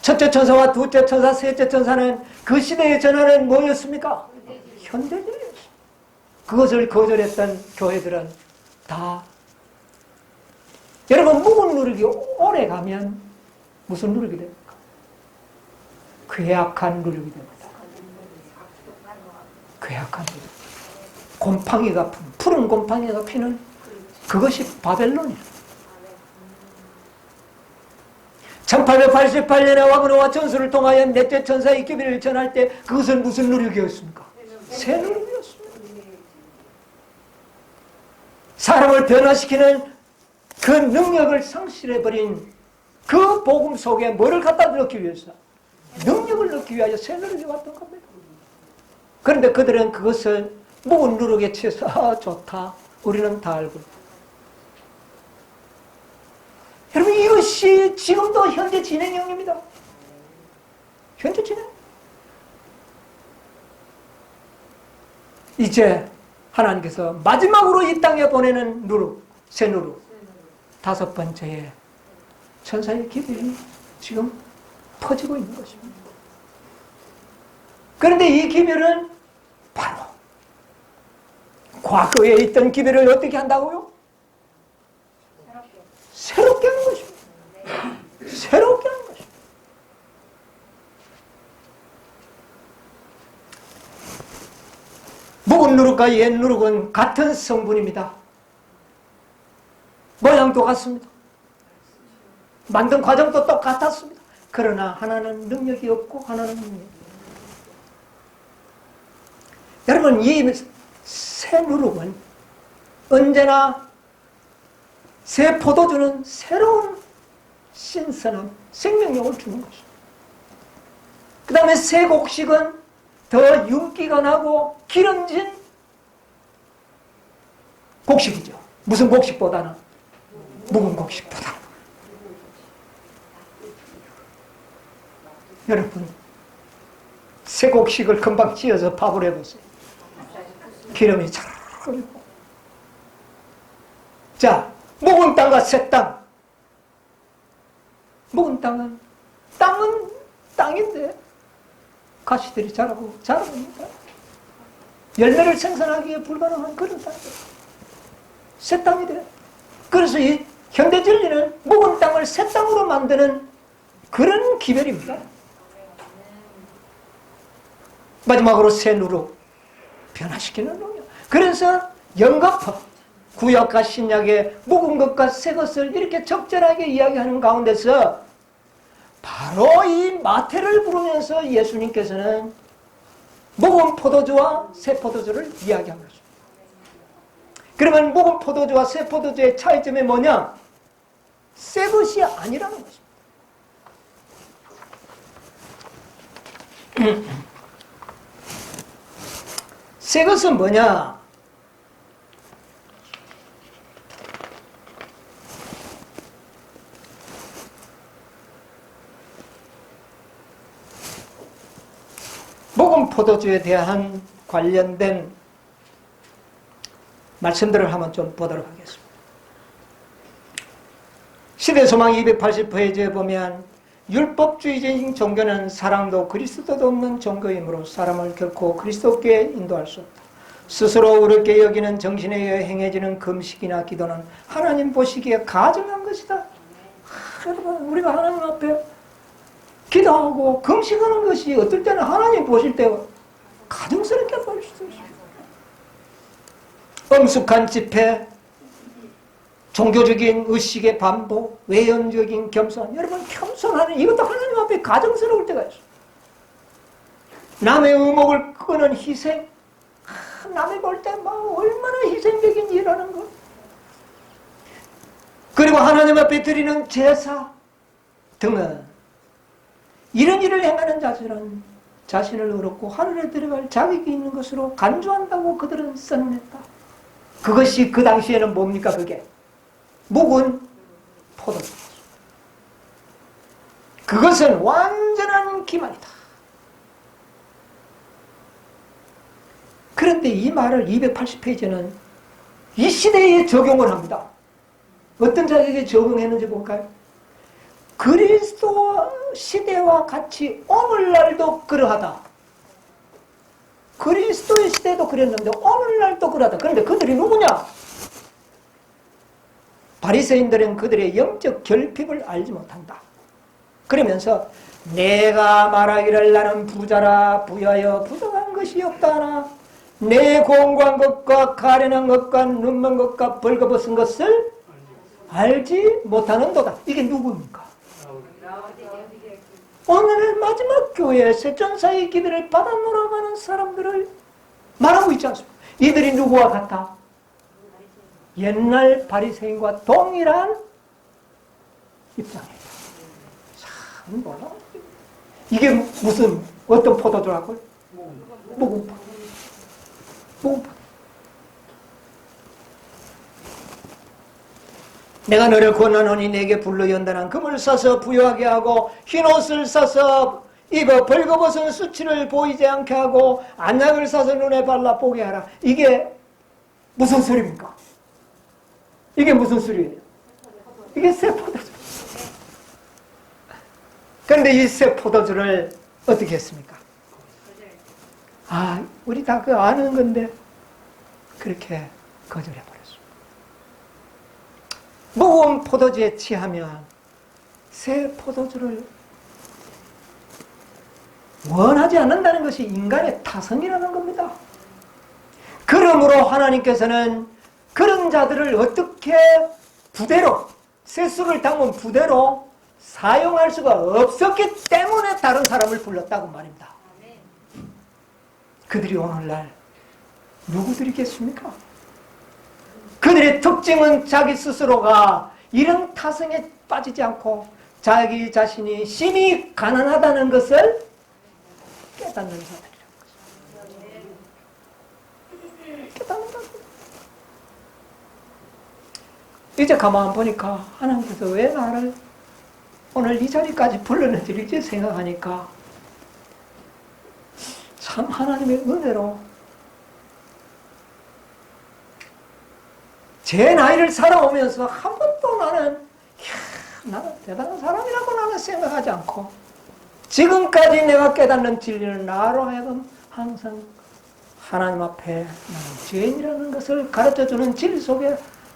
첫째 천사와 둘째 천사, 셋째 천사는 그 시대에 전하는 뭐였습니까? 현대진리였습니다. 그것을 거절했던 교회들은 다, 여러분, 묵은 누룩이 오래 가면 무슨 누룩이 됩니까? 괴악한 누룩이 됩니다. 괴악한 누룩. 곰팡이가 푸른 곰팡이가 피는 그것이 바벨론이에요. 1888년에 와그노와 전술을 통하여 넷째 천사의 기별을 전할 때 그것은 무슨 누룩이었습니까? 새 누룩이었습니다. 사람을 변화시키는 그 능력을 상실해버린 그 복음 속에 뭐를 갖다 넣기 위해서? 능력을 넣기 위하여 새 누룩이 왔던 겁니다. 그런데 그들은 그것을 묵은 누룩에 취해서 좋다, 우리는 다 알고 있다. 여러분, 이것이 지금도 현재 진행형입니다. 현재 진행. 이제 하나님께서 마지막으로 이 땅에 보내는 누룩, 새 누룩, 다섯 번째에 천사의 기별이 지금 퍼지고 있는 것입니다. 그런데 이 기별은 바로 과거에 있던 기별을 어떻게 한다고요? 새롭게 하는 것입니다. 새롭게 하는 것입니다. 묵은 누룩과 옛 누룩은 같은 성분입니다. 모양도 같습니다. 만든 과정도 똑같았습니다. 그러나 하나는 능력이 없고 하나는 능력이 있습니다. 여러분, 이 새 누룩은 언제나 새 포도주는 새로운 신선한 생명력을 주는 것입니다. 그 다음에 새 곡식은 더 윤기가 나고 기름진 곡식이죠. 무슨 곡식보다는? 묵은 곡식보다. 여러분, 새 곡식을 금방 찧어서 밥을 해보세요. 기름이 잘 흐르고. 자, 묵은 땅과 새 땅. 묵은 땅은 땅인데 가시들이 자라고 자랍니다. 열매를 생산하기에 불가능한 그런 땅이에요. 새 땅이 돼요. 그래서 이 현대 진리는 묵은 땅을 새 땅으로 만드는 그런 기별입니다. 마지막으로 새 누룩, 변화시키는 농약. 그래서 영겁법, 구약과 신약의 묵은 것과 새 것을 이렇게 적절하게 이야기하는 가운데서 바로 이 마태를 부르면서 예수님께서는 묵은 포도주와 새 포도주를 이야기한 것입니다. 그러면 묵은 포도주와 새 포도주의 차이점이 뭐냐? 새 것이 아니라는 것입니다. 새 것은 뭐냐? 묵은 포도주에 대한 관련된 말씀들을 한번 좀 보도록 하겠습니다. 시대소망 280페이지에 보면 율법주의적인 종교는 사랑도 그리스도도 없는 종교이므로 사람을 결코 그리스도께 인도할 수 없다. 스스로 어렵게 여기는 정신에 의해 행해지는 금식이나 기도는 하나님 보시기에 가증한 것이다. 여러분, 우리가 하나님 앞에 기도하고 금식하는 것이 어떨 때는 하나님 보실 때 가증스럽게 보일 수도 있어요. 엄숙한 집회, 종교적인 의식의 반복, 외연적인 겸손. 여러분, 겸손하는 이것도 하나님 앞에 가증스러울 때가 있어요. 남의 의목을 끄는 희생, 남이 볼 때 막 얼마나 희생적인 일하는 거. 그리고 하나님 앞에 드리는 제사 등은 이런 일을 행하는 자들은 자신을 어렵고 하늘에 들어갈 자격이 있는 것으로 간주한다고 그들은 써냈다. 그것이 그 당시에는 뭡니까? 그게 묵은 포도주. 그것은 완전한 기만이다. 그런데 이 말을 280페이지는 이 시대에 적용을 합니다. 어떤 자에게 적용했는지 볼까요? 그리스도 시대와 같이 오늘날도 그러하다. 그리스도의 시대도 그랬는데 오늘날도 그러하다. 그런데 그들이 누구냐? 바리새인들은 그들의 영적 결핍을 알지 못한다. 그러면서 내가 말하기를 나는 부자라 부여하여 부족한 것이 없다나 내 공고한 것과 가련한 것과 눈먼 것과 벌거벗은 것을 알지 못하는도다. 이게 누구입니까? 오늘 마지막 교회 세전사의 기도를 받아 놀아가는 사람들을 말하고 있지 않습니까? 이들이 누구와 같아? 옛날 바리새인과 동일한 입장이에요. 참 몰라. 이게 무슨 어떤 포도주라고요? 묵은 포도. 묵은 포도. 내가 너를 권하노니 내게 불로 연단한 금을 사서 부여하게 하고 흰옷을 사서 입어 벌거벗은 수치를 보이지 않게 하고 안약을 사서 눈에 발라 보게 하라. 이게 무슨 소리입니까? 이게 무슨 소리예요? 이게 새 포도주. 그런데 이 새 포도주를 어떻게 했습니까? 우리 다 그 아는 건데 그렇게 거절해버렸습니다. 묵은 포도주에 취하면 새 포도주를 원하지 않는다는 것이 인간의 타성이라는 겁니다. 그러므로 하나님께서는 그런 자들을 어떻게 부대로, 셋수를 담은 부대로 사용할 수가 없었기 때문에 다른 사람을 불렀다고 말입니다. 그들이 오늘날 누구들이겠습니까? 그들의 특징은 자기 스스로가 이런 타성에 빠지지 않고 자기 자신이 심히 가난하다는 것을 깨닫는 자들이라는 거죠. 깨닫는 자들. 이제 가만 보니까 하나님께서 왜 나를 오늘 이 자리까지 불렀는지 이제 생각하니까 참 하나님의 은혜로 제 나이를 살아오면서 한 번도 나는 대단한 사람이라고 나는 생각하지 않고 지금까지 내가 깨닫는 진리는 나로 하여금 항상 하나님 앞에 나는 죄인이라는 것을 가르쳐주는 진리 속에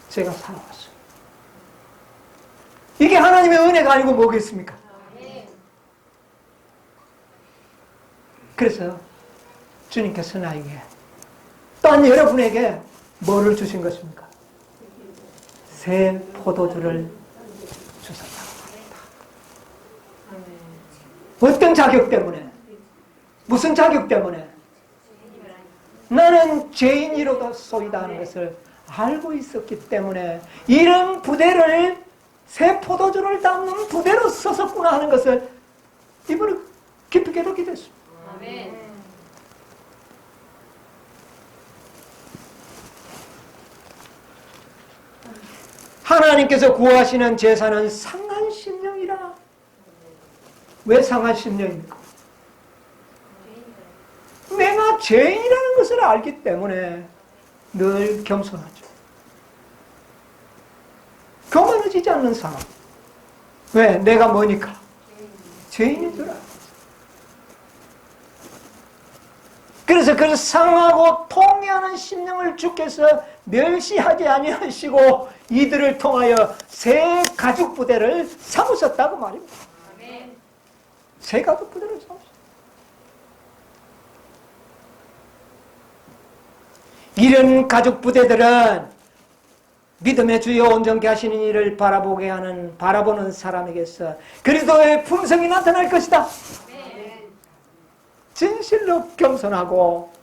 제가 살아왔어요. 이게 하나님의 은혜가 아니고 뭐겠습니까? 그래서 주님께서 나에게 또한 여러분에게 뭐를 주신 것입니까? 새 포도주를 주셨다고 합니다. 어떤 자격 때문에? 무슨 자격 때문에? 나는 죄인이로다 쏘이다 하는 것을 알고 있었기 때문에 이런 부대를 새 포도주를 담는 부대로 썼었구나 하는 것을 이번에 깊이 깨닫게 됐습니다. 아멘. 하나님께서 구하시는 제사는 상한 심령이라. 왜 상한 심령입니까? 내가 죄인이라는 것을 알기 때문에 늘 겸손하죠. 교만해지지 않는 사람. 왜? 내가 뭐니까? 죄인인 줄 알아. 그래서 그 상하고 통해하는 심령을 주께서 멸시하지 아니하시고 이들을 통하여 새 가죽 부대를 삼으셨다고 말입니다. 아멘. 새 가죽 부대를 삼으셨다. 이런 가죽 부대들은 믿음의 주여 온전케 하시는 이를 바라보는 사람에게서 그리스도의 품성이 나타날 것이다. 진실로 겸손하고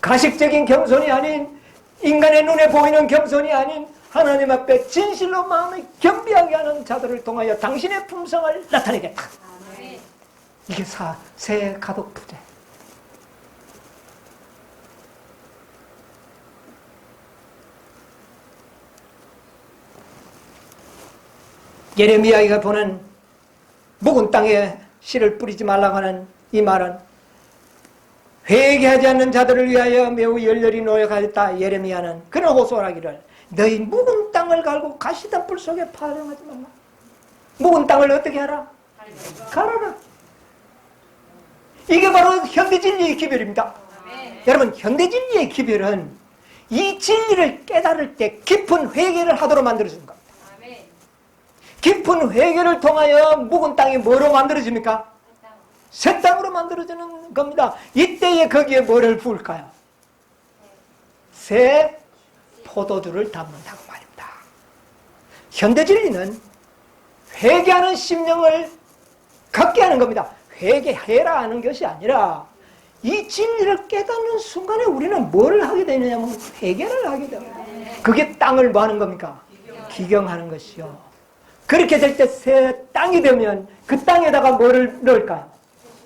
가식적인 겸손이 아닌 인간의 눈에 보이는 겸손이 아닌 하나님 앞에 진실로 마음을 겸비하게 하는 자들을 통하여 당신의 품성을 나타내겠다. 이게 새 가죽 부대. 예레미야가 보는 묵은 땅에 씨를 뿌리지 말라고 하는 이 말은 회개하지 않는 자들을 위하여 매우 열렬히 노력하였다. 예레미야는 그는 호소하기를 너희 묵은 땅을 갈고 가시던 불 속에 파송하지 말라. 묵은 땅을 어떻게 하라? 갈아라. 이게 바로 현대진리의 기별입니다. 여러분, 현대진리의 기별은 이 진리를 깨달을 때 깊은 회개를 하도록 만들어주는 겁니다. 깊은 회개를 통하여 묵은 땅이 뭐로 만들어집니까? 새 땅으로 만들어지는 겁니다. 이때에 거기에 뭐를 부을까요? 새 포도주를 담는다고 말입니다. 현대진리는 회개하는 심령을 갖게 하는 겁니다. 회개해라 하는 것이 아니라 이 진리를 깨닫는 순간에 우리는 뭘 하게 되느냐면 회개를 하게 됩니다. 그게 땅을 뭐 하는 겁니까? 기경하는 것이요. 그렇게 될 때 새 땅이 되면 그 땅에다가 뭐를 넣을까요?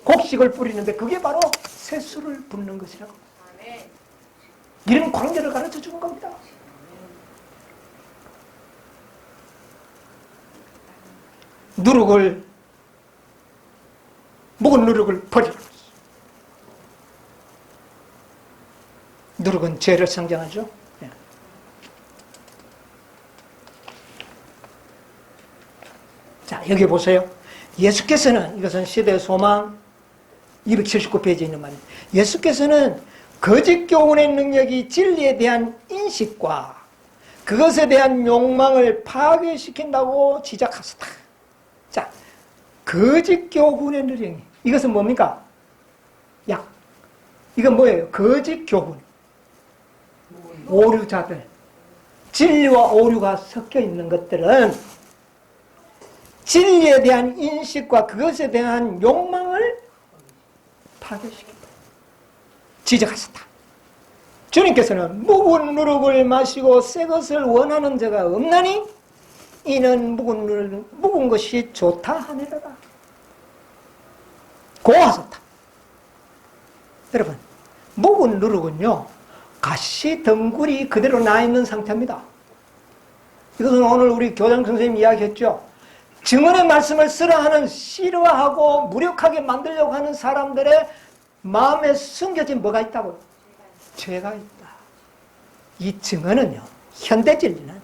곡식을 뿌리는데 그게 바로 새수를 붓는 것이라고. 이런 관계를 가르쳐 주는 겁니다. 묵은 누룩을 버리라고 했어요. 누룩은 죄를 상징하죠. 네. 자, 여기 보세요. 예수께서는, 이것은 시대의 소망 279페이지에 있는 말입니다. 예수께서는 거짓 교훈의 능력이 진리에 대한 인식과 그것에 대한 욕망을 파괴시킨다고 지적하셨다. 자, 거짓 교훈의 능력이, 이것은 뭡니까? 이건 뭐예요? 거짓 교훈. 오류자들. 진리와 오류가 섞여 있는 것들은 진리에 대한 인식과 그것에 대한 욕망을 파괴시킨다. 지적하셨다. 주님께서는 묵은 누룩을 마시고 새 것을 원하는 자가 없나니 이는 묵은 것이 좋다 하니라. 고하셨다. 여러분, 묵은 누룩은요, 가시 덩굴이 그대로 나 있는 상태입니다. 이것은 오늘 우리 교장 선생님 이야기했죠. 증언의 말씀을 쓰라 하는, 싫어하고 무력하게 만들려고 하는 사람들의 마음에 숨겨진 뭐가 있다고요? 죄가 있다. 이 증언은요, 현대 진리는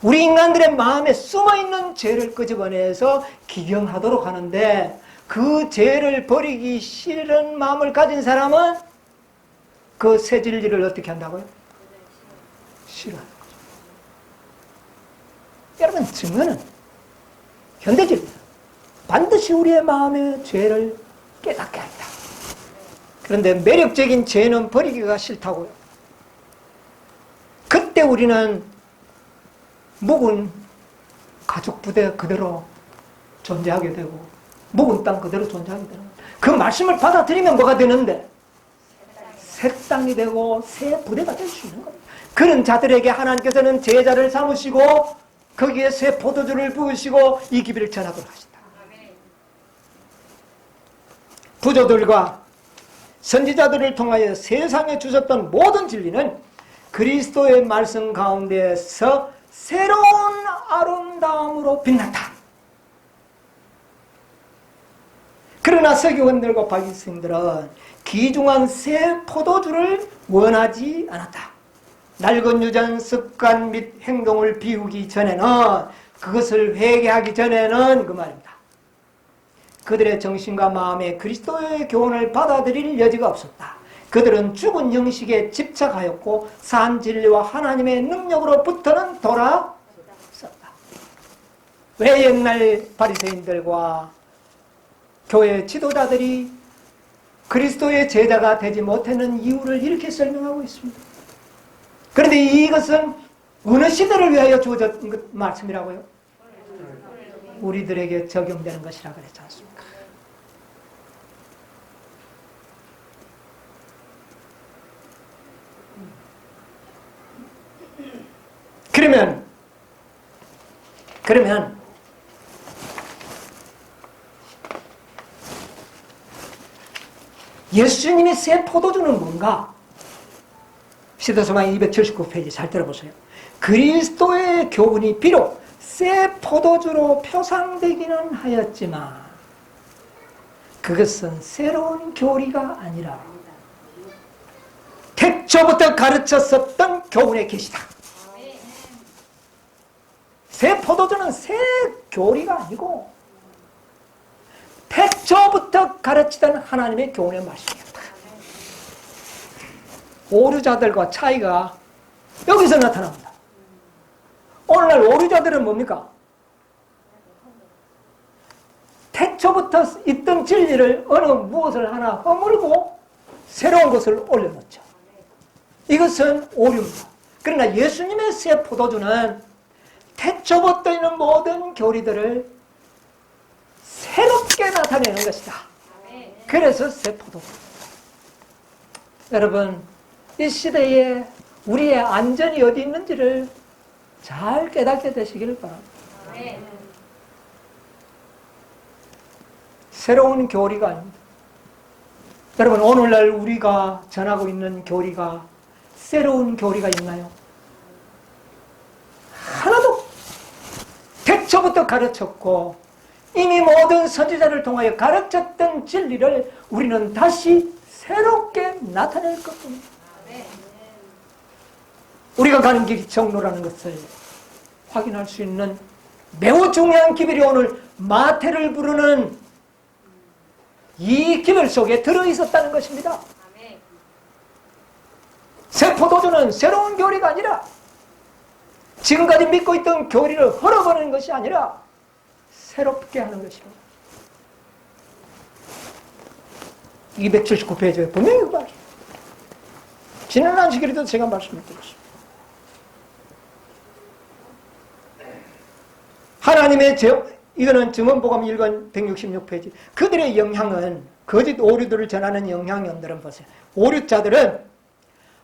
우리 인간들의 마음에 숨어있는 죄를 끄집어내서 기경하도록 하는데, 그 죄를 버리기 싫은 마음을 가진 사람은 그 새 진리를 어떻게 한다고요? 싫어하는 거죠. 여러분, 증언은 현대 진리는 반드시 우리의 마음의 죄를 깨닫게 한다. 그런데 매력적인 죄는 버리기가 싫다고요. 그때 우리는 묵은 가족 부대 그대로 존재하게 되고, 묵은 땅 그대로 존재하게 되는 거예요. 그 말씀을 받아들이면 뭐가 되는데? 새 땅이 되고 새 부대가 될 수 있는 겁니다. 그런 자들에게 하나님께서는 제자를 삼으시고 거기에 새 포도주를 부으시고 이 기비를 전하도록 하신다. 부조들과 선지자들을 통하여 세상에 주셨던 모든 진리는 그리스도의 말씀 가운데서 새로운 아름다움으로 빛났다. 그러나 서기관들과 바리새인들은 귀중한 새 포도주를 원하지 않았다. 낡은 유전 습관 및 행동을 비우기 전에는, 그것을 회개하기 전에는 그 말입니다. 그들의 정신과 마음에 그리스도의 교훈을 받아들일 여지가 없었다. 그들은 죽은 형식에 집착하였고 산 진리와 하나님의 능력으로부터는 돌아섰다. 왜 옛날 바리새인들과 교회 지도자들이 그리스도의 제자가 되지 못했는 이유를 이렇게 설명하고 있습니다. 그런데 이것은 어느 시대를 위하여 주어진 말씀이라고요? 우리들에게 적용되는 것이라 그랬지 않습니까? 그러면 예수님의 새 포도주는 뭔가? 시대소망 279페이지 잘 들어보세요. 그리스도의 교훈이 비록 새 포도주로 표상되기는 하였지만 그것은 새로운 교리가 아니라 태초부터 가르쳤었던 교훈의 계시다. 새 포도주는 새 교리가 아니고 태초부터 가르치던 하나님의 교훈의 말씀이었다. 오류자들과 차이가 여기서 나타납니다. 오늘날 오류자들은 뭡니까? 태초부터 있던 진리를 어느 무엇을 하나 허물고 새로운 것을 올려놓죠. 이것은 오류입니다. 그러나 예수님의 새 포도주는 태초부터 있는 모든 교리들을 새롭게 나타내는 것이다. 그래서 새 포도주. 여러분, 이 시대에 우리의 안전이 어디 있는지를 잘 깨닫게 되시기를 바랍니다. 새로운 교리가 아닙니다. 여러분, 오늘날 우리가 전하고 있는 교리가 새로운 교리가 있나요? 하나도. 태초부터 가르쳤고 이미 모든 선지자를 통하여 가르쳤던 진리를 우리는 다시 새롭게 나타낼 것입니다. 우리가 가는 길이 정로라는 것을 확인할 수 있는 매우 중요한 기별이 오늘 마태를 부르는 이 기별 속에 들어있었다는 것입니다. 새 포도주는 새로운 교리가 아니라 지금까지 믿고 있던 교리를 헐어버리는 것이 아니라 새롭게 하는 것입니다. 279페이지에 분명히 그 말이에요. 지난 안식일에도 제가 말씀을 드렸습니다. 하나님의 이거는 증언복음 1권 166페이지. 그들의 영향은, 거짓 오류들을 전하는 영향연들은 보세요. 오류자들은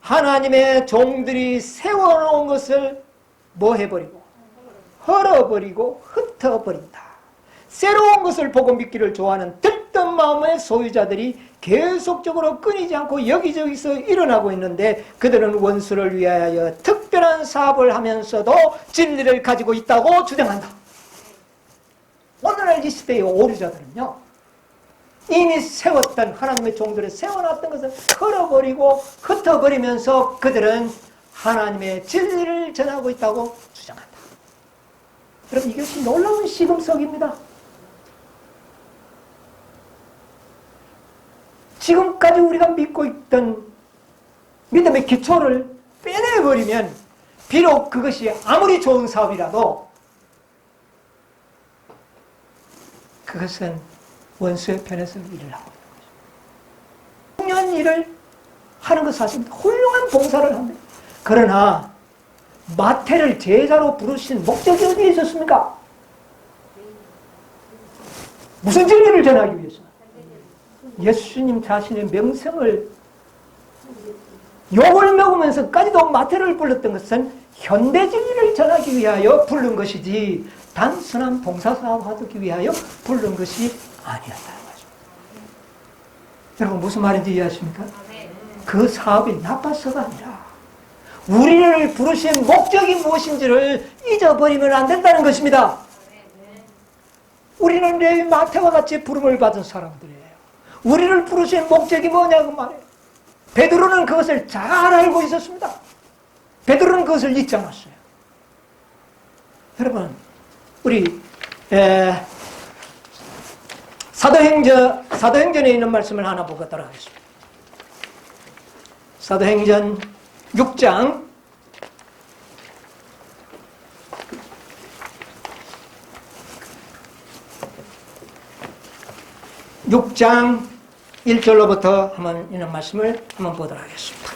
하나님의 종들이 세워놓은 것을 뭐 해버리고? 헐어버리고 흩어버린다. 새로운 것을 보고 믿기를 좋아하는 들떠 어떤 마음의 소유자들이 계속적으로 끊이지 않고 여기저기서 일어나고 있는데 그들은 원수를 위하여 특별한 사업을 하면서도 진리를 가지고 있다고 주장한다. 오늘날 이 시대의 오류자들은요, 이미 세웠던 하나님의 종들을 세워놨던 것을 헐어버리고 흩어버리면서 그들은 하나님의 진리를 전하고 있다고 주장한다. 여러분, 이것이 놀라운 시금석입니다. 지금까지 우리가 믿고 있던 믿음의 기초를 빼내버리면 비록 그것이 아무리 좋은 사업이라도 그것은 원수의 편에서 일을 하고 있는 거죠. 훌륭한 일을 하는 것 사실입니다. 훌륭한 봉사를 합니다. 그러나 마태를 제자로 부르신 목적이 어디에 있었습니까? 무슨 진리를 전하기 위해서? 예수님 자신의 명성을 욕을 먹으면서까지도 마태를 불렀던 것은 현대 진리를 전하기 위하여 부른 것이지 단순한 봉사사업 하기 위하여 부른 것이 아니었다는 거죠. 여러분, 무슨 말인지 이해하십니까? 그 사업이 나빠서가 아니라 우리를 부르신 목적이 무엇인지를 잊어버리면 안 된다는 것입니다. 우리는 레위 마태와 같이 부름을 받은 사람들이에요. 우리를 부르신 목적이 뭐냐고 말해요. 베드로는 그것을 잘 알고 있었습니다. 베드로는 그것을 잊지 않았어요. 여러분, 우리 사도행전에 있는 말씀을 하나 보도록 하겠습니다. 사도행전 6장 1절로부터 한번 이런 말씀을 한번 보도록 하겠습니다.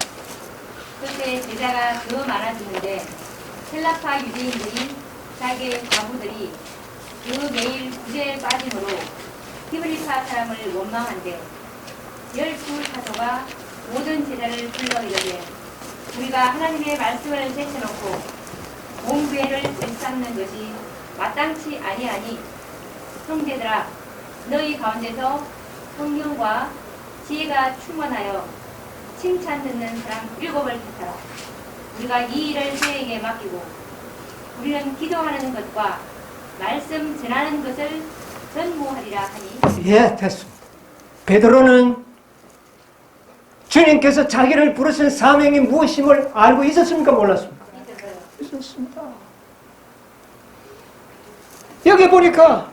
그때 제자가 더 많아지는데 헬라파 유대인들이 자기의 과부들이 그 매일 구제에 빠짐으로 히브리파 사람을 원망한데 12사도가 모든 제자를 불러 이르되 우리가 하나님의 말씀을 제쳐놓고 공교회를 되찾는 것이 마땅치 아니하니 형제들아 너희 가운데서 성령과 지혜가 충만하여 칭찬 듣는 사람 7을 택하라. 우리가 이 일을 저에게 맡기고 우리는 기도하는 것과 말씀 전하는 것을 전무하리라 하니. 예, 됐습니다. 베드로는 주님께서 자기를 부르신 사명이 무엇임을 알고 있었습니까? 몰랐습니까? 있었습니다. 여기 보니까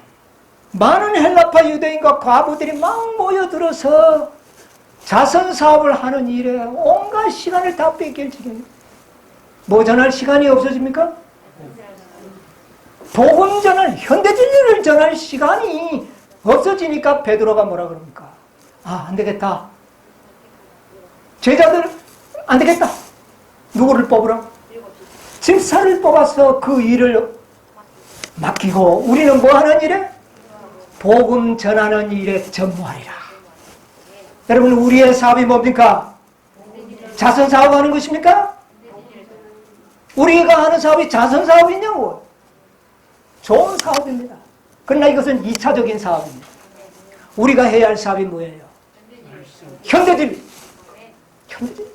많은 헬라파 유대인과 과부들이 막 모여들어서 자선사업을 하는 일에 온갖 시간을 다 뺏길 지경입니다. 뭐 전할 시간이 없어집니까? 복음 전할, 현대 진리를 전할 시간이 없어지니까 베드로가 뭐라 그럽니까? 아, 안 되겠다. 제자들 안 되겠다. 누구를 뽑으라? 집사를 뽑아서 그 일을 맡기고 우리는 뭐 하는 일에? 복음 전하는 일에 전무하리라. 여러분, 우리의 사업이 뭡니까? 자선 사업하는 것입니까? 우리가 하는 사업이 자선 사업이냐고? 좋은 사업입니다. 그러나 이것은 2차적인 사업입니다. 우리가 해야 할 사업이 뭐예요? 현대진리. 현대진리.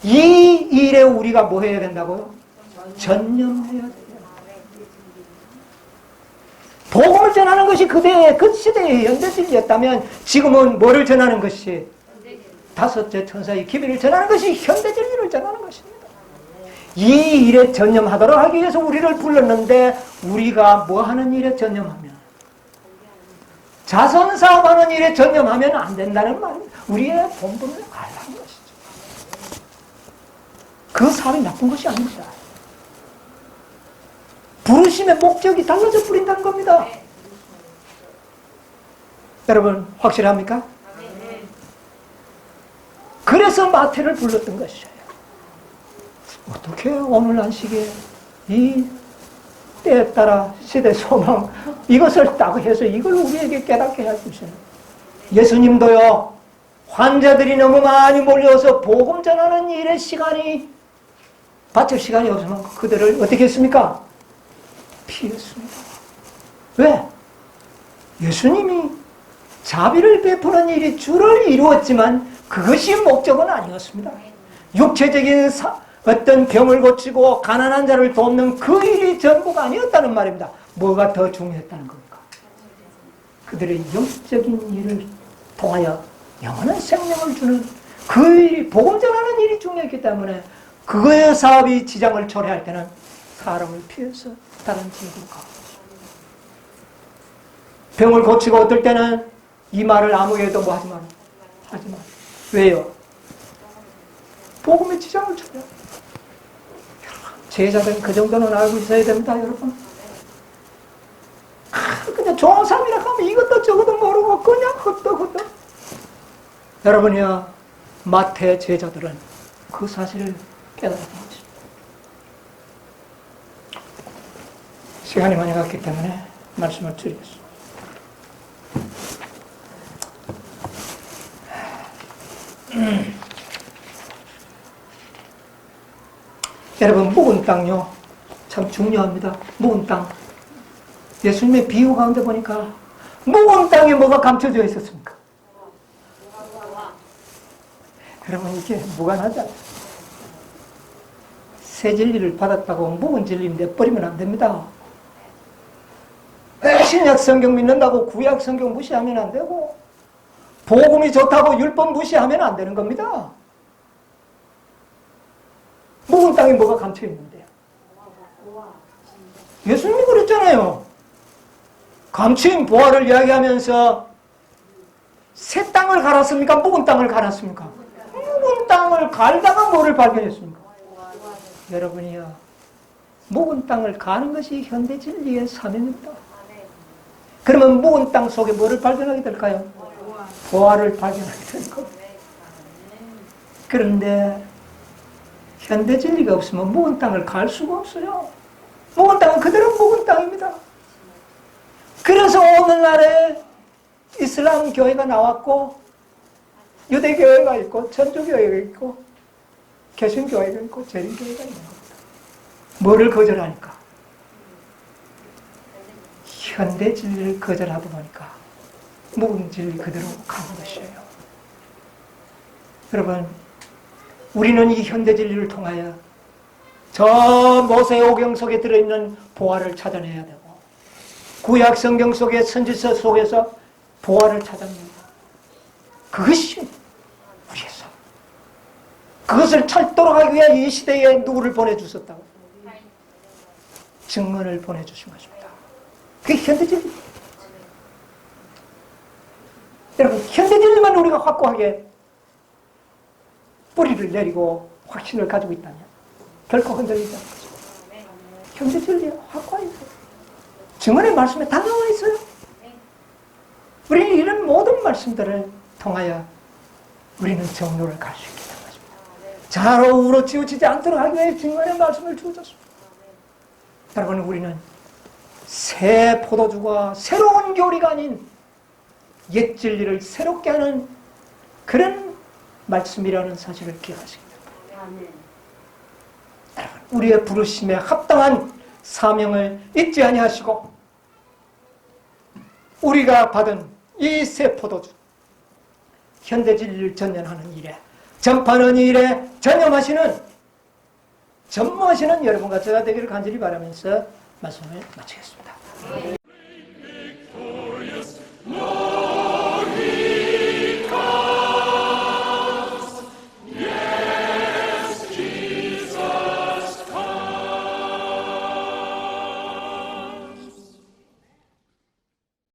이 일에 우리가 뭐 해야 된다고요? 전념해야 돼요. 복음을 전하는 것이 그때의 그 시대의 현대진리였다면 지금은 뭐를 전하는 것이? 다섯째 천사의 기별을 전하는 것이 현대진리를 전하는 것입니다. 이 일에 전념하도록 하기 위해서 우리를 불렀는데 우리가 뭐 하는 일에 전념하면? 자선사업하는 일에 전념하면 안 된다는 말입니다. 우리의 본분을 알라는 것이죠. 그 사업이 나쁜 것이 아닙니다. 부르심의 목적이 달라져 버린다는 겁니다. 여러분, 확실합니까? 그래서 마태를 불렀던 것이에요. 어떻게 오늘날 시기에 이 때에 따라 시대 소망 이것을 딱 해서 이걸 우리에게 깨닫게 해주시는 예수님도요, 환자들이 너무 많이 몰려서 복음 전하는 일에 시간이 바칠 시간이 없으면 그들을 어떻게 했습니까? 피했습니다. 왜? 예수님이 자비를 베푸는 일이 주를 이루었지만 그것이 목적은 아니었습니다. 육체적인 어떤 병을 고치고 가난한 자를 돕는 그 일이 전부가 아니었다는 말입니다. 뭐가 더 중요했다는 겁니까? 그들의 영적인 일을 통하여 영원한 생명을 주는 그 일이, 복음 전하는 일이 중요했기 때문에 그거의 사업이 지장을 초래할 때는 사람을 피해서 다른 지역으로 가고, 병을 고치고 어떨 때는 이 말을 아무에게도 뭐 하지 마라. 하지 마라. 왜요? 복음의 지장을 초래해. 제자들은 그 정도는 알고 있어야 됩니다, 여러분. 그냥 조3이라 하면 이것도 저것도 모르고 그냥 헛떡. 여러분이요, 마태 제자들은 그 사실을 깨달았던 것입니다. 시간이 많이 갔기 때문에 말씀을 드리겠습니다. 여러분, 묵은 땅요 참 중요합니다. 묵은 땅. 예수님의 비유 가운데 보니까 묵은 땅에 뭐가 감춰져 있었습니까? 여러분, 이게 무관하지 않아요. 새 진리를 받았다고 묵은 진리 내버리면 안 됩니다. 신약 성경 믿는다고 구약 성경 무시하면 안 되고, 복음이 좋다고 율법 무시하면 안 되는 겁니다. 묵은 땅에 뭐가 감춰 있는데요? 예수님이 그랬잖아요. 감추인 보화를 이야기하면서 새 땅을 갈았습니까? 묵은 땅을 갈았습니까? 묵은 땅을 갈다가 뭐를 발견했습니까? 여러분이요, 묵은 땅을 가는 것이 현대 진리의 사명입니다. 그러면 묵은 땅 속에 뭐를 발견하게 될까요? 보화를 발견하게 될 겁니다. 그런데 현대 진리가 없으면 묵은 땅을 갈 수가 없어요. 묵은 땅은 그대로 묵은 땅입니다. 그래서 오늘날에 이슬람 교회가 나왔고, 유대교회가 있고, 천주교회가 있고, 개신교회가 있고, 재림교회가 있는 겁니다. 뭐를 거절하니까? 현대 진리를 거절하다 보니까 묵은 진리 그대로 가는 것이에요. 여러분, 우리는 이 현대 진리를 통하여 저 모세오경 속에 들어있는 보화를 찾아내야 되고, 구약 성경 속의 선지서 속에서 보화를 찾아냅니다. 그것이 우리의 삶. 그것을 찾도록 하기 위해 이 시대에 누구를 보내주셨다고? 증언을 보내주신 것입니다. 그게 현대 진리. 여러분, 현대 진리만 우리가 확고하게 뿌리를 내리고 확신을 가지고 있다면 결코 흔들리지 않는 것입니다. 현대 진리에 확고해 있어요. 증언의 말씀에 다 나와 있어요. 우리는 이런 모든 말씀들을 통하여 우리는 정로를 갈 수 있게 된 것입니다. 좌우로 치우치지 않도록 하기 위해 증언의 말씀을 주셨습니다. 여러분, 우리는 새 포도주가 새로운 교리가 아닌 옛 진리를 새롭게 하는 그런 말씀이라는 사실을 기억하시기 바랍니다. 여러분, 우리의 부르심에 합당한 사명을 잊지 아니하시고, 우리가 받은 이 새 포도주, 현대 진리를 전연하는 일에, 전파하는 일에 전념하시는, 전무하시는 여러분과 제가 되기를 간절히 바라면서 말씀을 마치겠습니다.